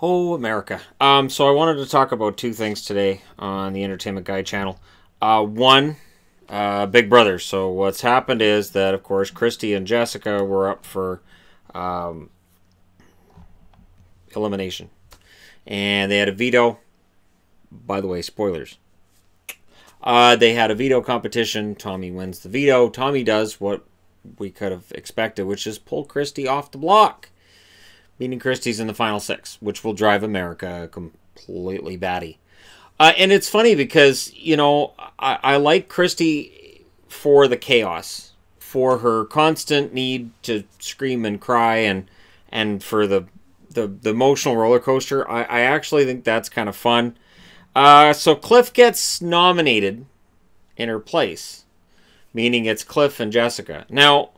Oh, America. So I wanted to talk about two things today on the Entertainment Guy channel. One, Big Brother. So what's happened is that, of course, Christy and Jessica were up for um, elimination. And they had a veto. By the way, spoilers. They had a veto competition. Tommy wins the veto. Tommy does what we could have expected, which is pull Christy off the block. Meaning Christie's in the final six, which will drive America completely batty. And it's funny because, you know, I like Christie for the chaos, for her constant need to scream and cry, and for the emotional roller coaster. I actually think that's kind of fun. So Cliff gets nominated in her place, meaning it's Cliff and Jessica. Now,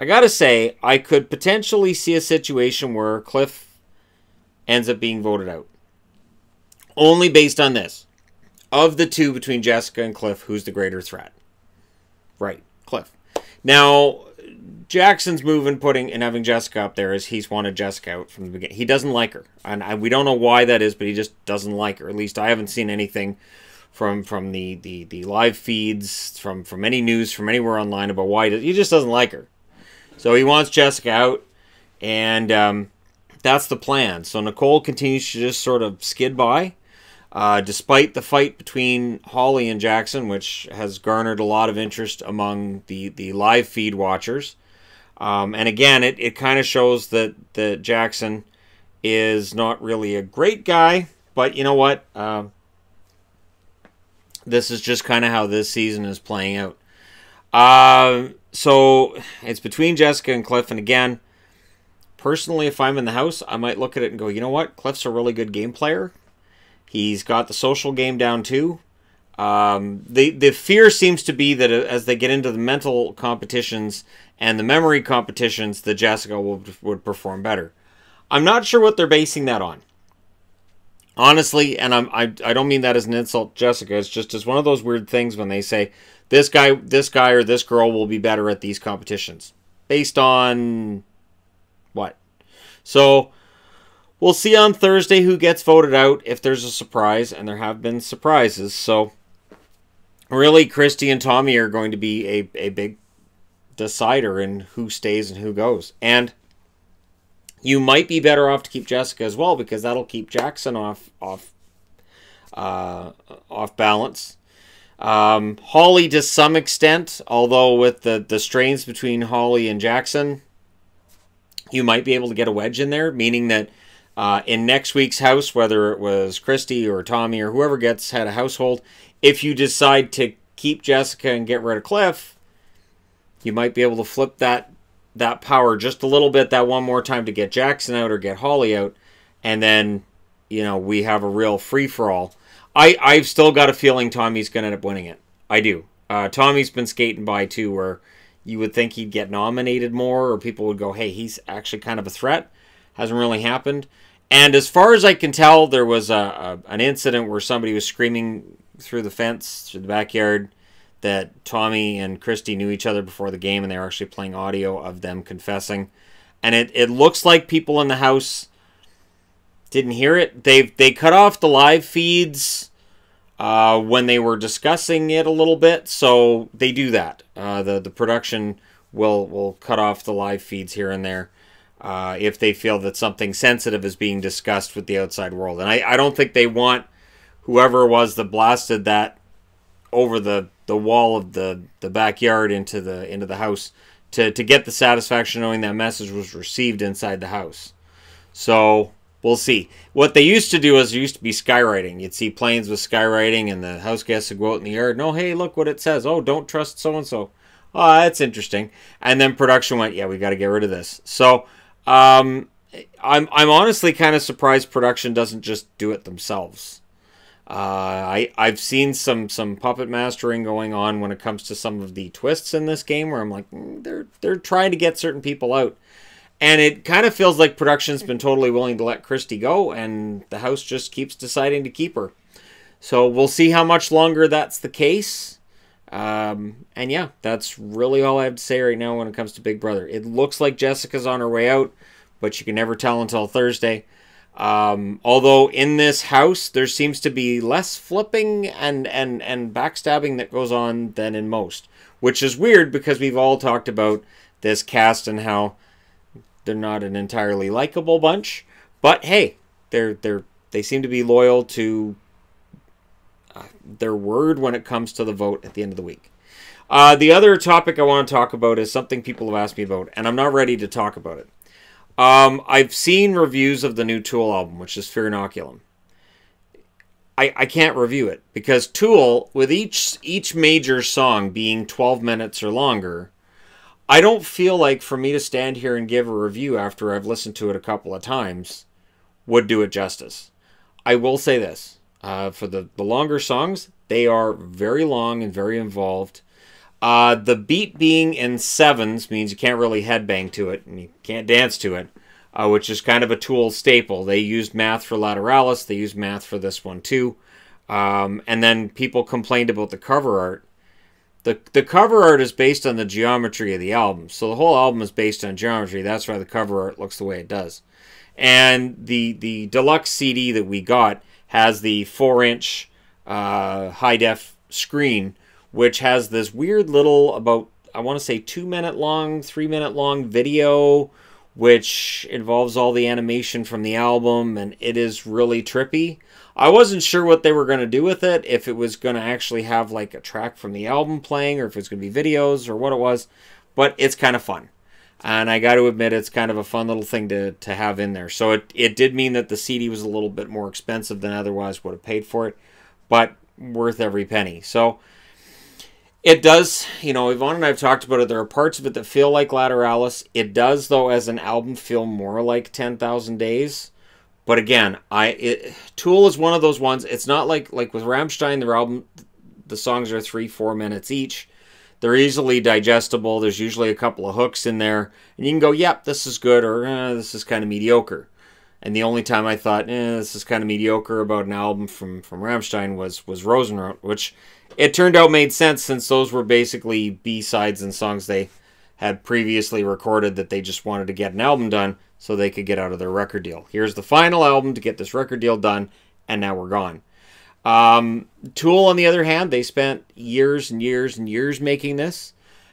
I gotta say, I could potentially see a situation where Cliff ends up being voted out. Only based on this. Of the two between Jessica and Cliff, who's the greater threat? Right, Cliff. Now, Jackson's move in putting and having Jessica up there is he's wanted Jessica out from the beginning. He doesn't like her. And we don't know why that is, but he just doesn't like her. At least I haven't seen anything from the live feeds, from any news, from anywhere online about why he just doesn't like her. So he wants Jessica out, and that's the plan. So Nicole continues to just sort of skid by, despite the fight between Holly and Jackson, which has garnered a lot of interest among the live feed watchers. And again, it kind of shows that Jackson is not really a great guy, but you know what? This is just kind of how this season is playing out. So it's between Jessica and Cliff, and again, personally, if I'm in the house, I might look at it and go, you know what? Cliff's a really good game player. He's got the social game down too. The fear seems to be that as they get into the mental competitions and the memory competitions, that Jessica would perform better. I'm not sure what they're basing that on. Honestly, and I don't mean that as an insult to Jessica. It's just as one of those weird things when they say, this guy or this girl will be better at these competitions. Based on what? So we'll see on Thursday who gets voted out, if there's a surprise, and there have been surprises. So really, Christy and Tommy are going to be a big decider in who stays and who goes. And you might be better off to keep Jessica as well, because that'll keep Jackson off balance. Holly to some extent, although with the strains between Holly and Jackson, you might be able to get a wedge in there, meaning that in next week's house, whether it was Christy or Tommy or whoever had a household, if you decide to keep Jessica and get rid of Cliff, you might be able to flip that power just a little bit that one more time to get Jackson out or get Holly out, and then, you know, we have a real free-for-all. I've still got a feeling Tommy's going to end up winning it. I do. Tommy's been skating by, too, where you would think he'd get nominated more, or people would go, hey, he's actually kind of a threat. Hasn't really happened. And as far as I can tell, there was an incident where somebody was screaming through the fence, through the backyard, that Tommy and Christy knew each other before the game, and they were actually playing audio of them confessing. And it looks like people in the house didn't hear it. They cut off the live feeds when they were discussing it a little bit, so they do that. The production will cut off the live feeds here and there if they feel that something sensitive is being discussed with the outside world. And I don't think they want whoever it was that blasted that over the wall of the backyard into the house to get the satisfaction knowing that message was received inside the house. So we'll see. What they used to do is there used to be skywriting. You'd see planes with skywriting, and the house guests would go out in the yard. No, hey, look what it says. Oh, don't trust so-and-so. Oh, that's interesting. And then production went, yeah, we got to get rid of this. So I'm honestly kind of surprised production doesn't just do it themselves. I've seen some puppet mastering going on when it comes to some of the twists in this game, where I'm like, they're trying to get certain people out. And it kind of feels like production's been totally willing to let Christy go, and the house just keeps deciding to keep her. So we'll see how much longer that's the case. And yeah, that's really all I have to say right now when it comes to Big Brother. It looks like Jessica's on her way out, but you can never tell until Thursday. Although in this house, there seems to be less flipping and backstabbing that goes on than in most. Which is weird because we've all talked about this cast and how they're not an entirely likable bunch. But hey, they seem to be loyal to their word when it comes to the vote at the end of the week. The other topic I want to talk about is something people have asked me about, and I'm not ready to talk about it. I've seen reviews of the new Tool album, which is Fear Inoculum. I can't review it because Tool, with each major song being 12 minutes or longer, I don't feel like for me to stand here and give a review after I've listened to it a couple of times would do it justice. I will say this. For the longer songs, they are very long and very involved. The beat being in sevens means you can't really headbang to it and you can't dance to it, which is kind of a Tool staple. They used math for Lateralis. They used math for this one too. And then people complained about the cover art. The cover art is based on the geometry of the album. So the whole album is based on geometry. That's why the cover art looks the way it does. And the deluxe CD that we got has the 4-inch high-def screen, which has this weird little, about, I want to say 2-minute long, 3-minute long video, which involves all the animation from the album, and it is really trippy. I wasn't sure what they were going to do with it, if it was going to actually have like a track from the album playing, or if it's going to be videos, or what it was, but it's kind of fun. And I got to admit, it's kind of a fun little thing to have in there. So it did mean that the CD was a little bit more expensive than otherwise would have paid for it, but worth every penny. So it does, you know, Yvonne and I have talked about it. There are parts of it that feel like Lateralis. It does, though, as an album, feel more like 10,000 Days. But again, Tool is one of those ones. It's not like with Rammstein, their album, the songs are 3-4 minutes each. They're easily digestible. There's usually a couple of hooks in there. And you can go, yep, this is good, or this is kind of mediocre. And the only time I thought, this is kind of mediocre about an album from Rammstein was Rosenrot, which it turned out made sense since those were basically B-sides and songs they had previously recorded that they just wanted to get an album done so they could get out of their record deal. Here's the final album to get this record deal done, and now we're gone. Tool, on the other hand, they spent years and years and years making this.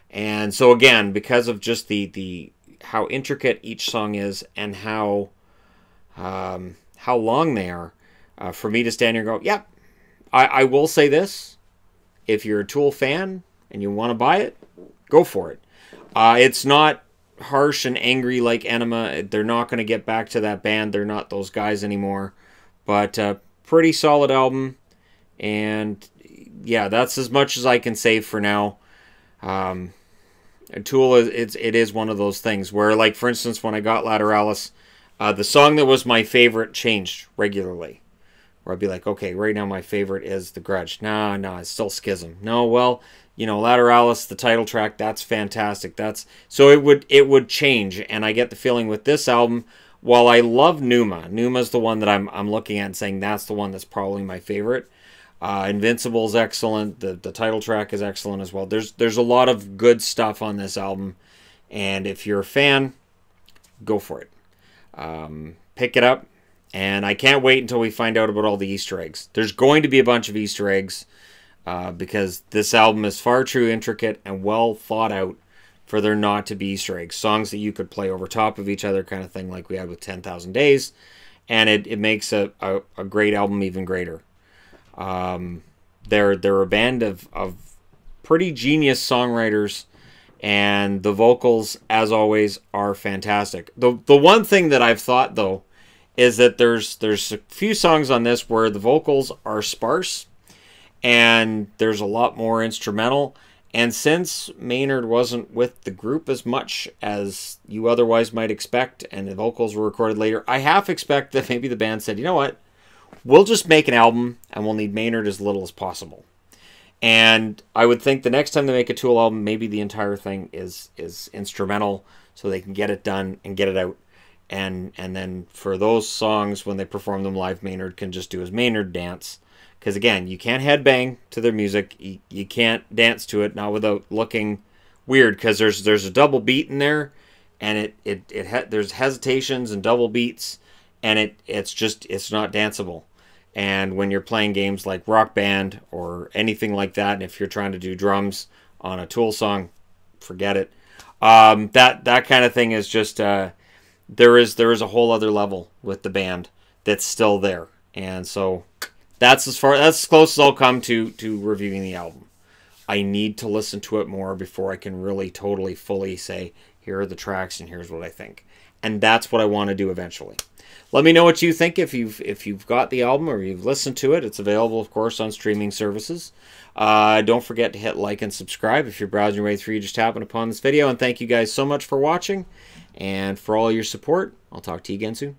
And so again, because of just the how intricate each song is and how long they are, for me to stand here and go, yep, I will say this. If you're a Tool fan and you want to buy it, go for it. It's not harsh and angry like Enema. They're not going to get back to that band. They're not those guys anymore. But pretty solid album. And yeah, that's as much as I can say for now. Tool, it is one of those things where, like, for instance, when I got Lateralis, the song that was my favorite changed regularly. Where I'd be like, okay, right now my favorite is The Grudge. No, it's still Schism. No, well, you know, Lateralis, the title track, that's fantastic. So it would change, and I get the feeling with this album, while I love Numa's the one that I'm looking at and saying that's the one that's probably my favorite. Invincible's excellent. The title track is excellent as well. There's a lot of good stuff on this album, and if you're a fan, go for it. Pick it up, and I can't wait until we find out about all the Easter eggs. There's going to be a bunch of Easter eggs because this album is far too intricate and well thought out for there not to be Easter eggs. Songs that you could play over top of each other, kind of thing like we had with 10,000 Days, and it makes a great album even greater. They're a band of pretty genius songwriters, and the vocals, as always, are fantastic. The one thing that I've thought, though, is that there's a few songs on this where the vocals are sparse, and there's a lot more instrumental. And since Maynard wasn't with the group as much as you otherwise might expect, and the vocals were recorded later, I half expect that maybe the band said, you know what? We'll just make an album, and we'll need Maynard as little as possible. And I would think the next time they make a Tool album, maybe the entire thing is instrumental, so they can get it done and get it out. And then for those songs, when they perform them live, Maynard can just do his Maynard dance. Because again, you can't headbang to their music. You can't dance to it, not without looking weird, because there's a double beat in there, and there's hesitations and double beats. and it's not danceable. And when you're playing games like Rock Band or anything like that, and if you're trying to do drums on a Tool song, forget it. That kind of thing is just there is a whole other level with the band that's still there, and so that's as close as I'll come to reviewing the album. I need to listen to it more before I can really totally fully say here are the tracks and here's what I think, and that's what I want to do eventually. Let me know what you think if you've got the album or you've listened to it. It's available, of course, on streaming services. Don't forget to hit like and subscribe if you're browsing your way through. You just happened upon this video. And thank you guys so much for watching and for all your support. I'll talk to you again soon.